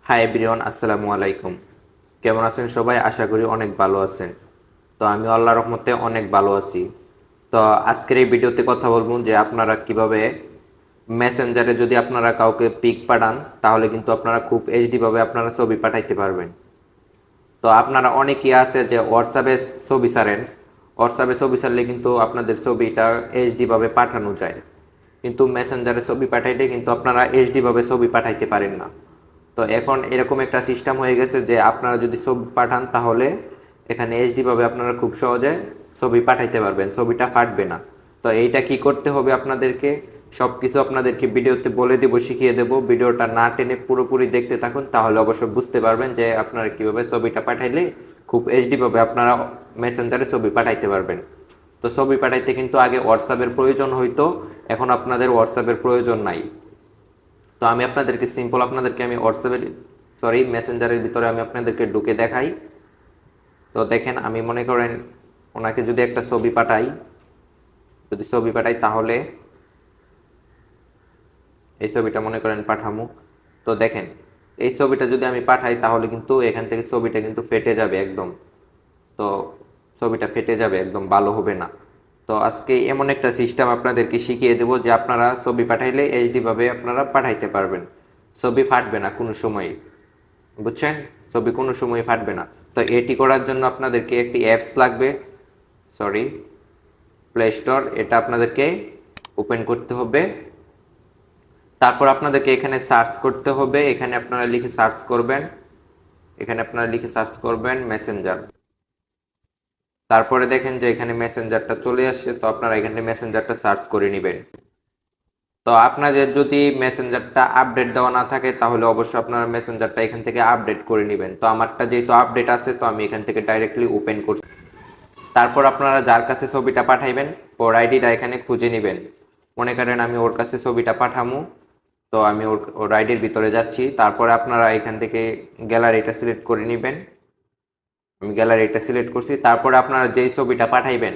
Hi everyone, আসসালামু আলাইকুম। কেমন আছেন সবাই? আশা করি অনেক ভালো আছেন। তো আমি আল্লাহর রহমতে অনেক ভালো আছি। তো আজকের এই ভিডিওতে কথা বলবো যে আপনারা কিভাবে মেসেঞ্জারে যদি আপনারা কাউকে পিক পাঠান তাহলে কিন্তু আপনারা খুব এইচডি ভাবে আপনারা ছবি পাঠাইতে পারবেন। তো আপনারা অনেকেই আছে যে হোয়াটসঅ্যাপে ছবি ছাড়েন, হোয়াটসঅ্যাপে ছবি ছাড়লে কিন্তু আপনাদের ছবিটা এইচডি ভাবে পাঠানো যায়, কিন্তু মেসেঞ্জারে ছবি পাঠাইলে কিন্তু আপনারা এইচডি ভাবে ছবি পাঠাইতে পারেন না। তো এখন এরকম একটা সিস্টেম হয়ে গেছে যে আপনারা যদি ছবি পাঠান তাহলে এখানে এইচডি ভাবে আপনারা খুব সহজে ছবি পাঠাইতে পারবেন, ছবিটা ফাটবে না। তো এইটা কি করতে হবে আপনাদেরকে, সব কিছু আপনাদেরকে ভিডিওতে বলে দেবো, শিখিয়ে দেবো। ভিডিওটা না টেনে পুরোপুরি দেখতে থাকুন, তাহলে অবশ্যই বুঝতে পারবেন যে আপনারা কীভাবে ছবিটা পাঠাইলে খুব এইচডি ভাবে আপনারা মেসেঞ্জারে ছবি পাঠাইতে পারবেন। তো ছবি পাঠাইতে কিন্তু আগে হোয়াটসঅ্যাপের প্রয়োজন হইতো, এখন আপনাদের হোয়াটসঅ্যাপের প্রয়োজন নাই। তো আমি আপনাদেরকে সিম্পল আপনাদেরকে আমি হোয়াটসঅ্যাপের মেসেঞ্জারের ভিতরে আমি আপনাদেরকে ঢুকে দেখাই। তো দেখেন, আমি মনে করেন ওনাকে যদি একটা ছবি পাঠাই, তাহলে এই ছবিটা মনে করেন পাঠামু। তো দেখেন, এই ছবিটা যদি আমি পাঠাই তাহলে কিন্তু এখান থেকে ছবিটা কিন্তু ফেটে যাবে একদম। তো ছবিটা ফেটে যাবে, একদম ভালো হবে না। তো আজকে এমন একটা সিস্টেম আপনাদেরকে শিখিয়ে দেবো যে আপনারা ছবি পাঠাইলে এইচডি ভাবে আপনারা পাঠাইতে পারবেন, ছবি ফাটবে না কোনো সময়। বুঝছেন? ছবি কোনো সময় ফাটবে না। তো এটি করার জন্য আপনাদেরকে একটি অ্যাপস লাগবে, সরি, প্লে স্টোর। এটা আপনাদেরকে ওপেন করতে হবে। তারপর আপনাদেরকে এখানে সার্চ করতে হবে, এখানে আপনারা লিখে সার্চ করবেন, মেসেঞ্জার। তারপরে দেখেন যে এখানে মেসেঞ্জারটা চলে আসছে, তো আপনারা এখানে মেসেঞ্জারটা সার্চ করে নেবেন। তো আপনাদের যদি মেসেঞ্জারটা আপডেট দেওয়া না থাকে তাহলে অবশ্যই আপনারা মেসেঞ্জারটা এখান থেকে আপডেট করে নেবেন। তো আমারটা যেহেতু আপডেট আছে, তো আমি এখান থেকে ডাইরেক্টলি ওপেন করছি। তারপর আপনারা যার কাছে ছবিটা পাঠাইবেন ওর আইডিটা এখানে খুঁজে নেবেন। মনে করেন আমি ওর কাছে ছবিটা পাঠামু, তো আমি ওর আইডির ভিতরে যাচ্ছি। তারপরে আপনারা এখান থেকে গ্যালারিটা সিলেক্ট করে নেবেন। আমি গ্যালারিটা সিলেক্ট করছি। তারপরে আপনারা যেই ছবিটা পাঠাইবেন,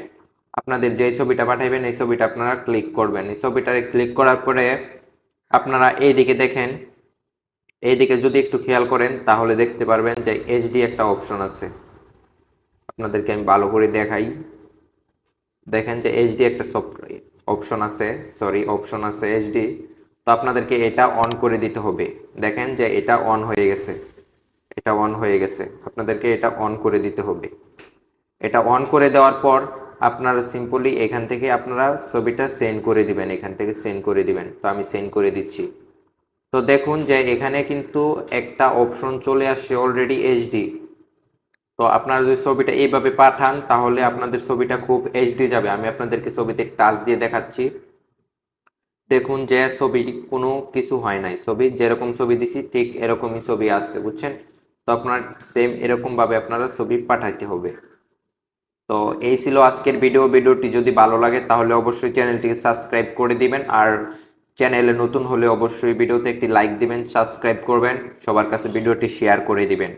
এই ছবিটা আপনারা ক্লিক করবেন। এই ছবিটা ক্লিক করার পরে আপনারা এইদিকে দেখেন, এইদিকে যদি একটু খেয়াল করেন তাহলে দেখতে পারবেন যে এইচডি একটা অপশন আছে। আপনাদেরকে আমি ভালো করে দেখাই। দেখেন যে এইচডি একটা অপশন আছে এইচডি। তো আপনাদেরকে এটা অন করে দিতে হবে। দেখেন যে এটা অন হয়ে গেছে, আপনাদেরকে এটা অন করে দিতে হবে। এটা অন করে দেওয়ার পর আপনারা সিম্পলি এখান থেকে আপনারা ছবিটা সেন্ড করে দিবেন, তো আমি সেন্ড করে দিচ্ছি। তো দেখুন যে এখানে কিন্তু একটা অপশন চলে আসছে অলরেডি এইচডি। তো আপনারা যদি ছবিটা এইভাবে পাঠান তাহলে আপনাদের ছবিটা খুব এইচডি যাবে। আমি আপনাদেরকে ছবিতে টাচ দিয়ে দেখাচ্ছি। দেখুন যে ছবি কোনো কিছু হয় নাই, ছবি যেরকম ছবি দিছি ঠিক এরকমই ছবি আসছে, বুঝছেন? তো আপনার সেম এরকম ভাবে আপনারা ছবি পাঠাইতে হবে। তো এই ছিল আজকের ভিডিওটি যদি ভালো লাগে তাহলে অবশ্যই চ্যানেলটিকে সাবস্ক্রাইব করে দিবেন, আর চ্যানেলে নতুন হলে অবশ্যই ভিডিওতে একটি লাইক দিবেন, সাবস্ক্রাইব করবেন, সবার কাছে ভিডিওটি শেয়ার করে দিবেন।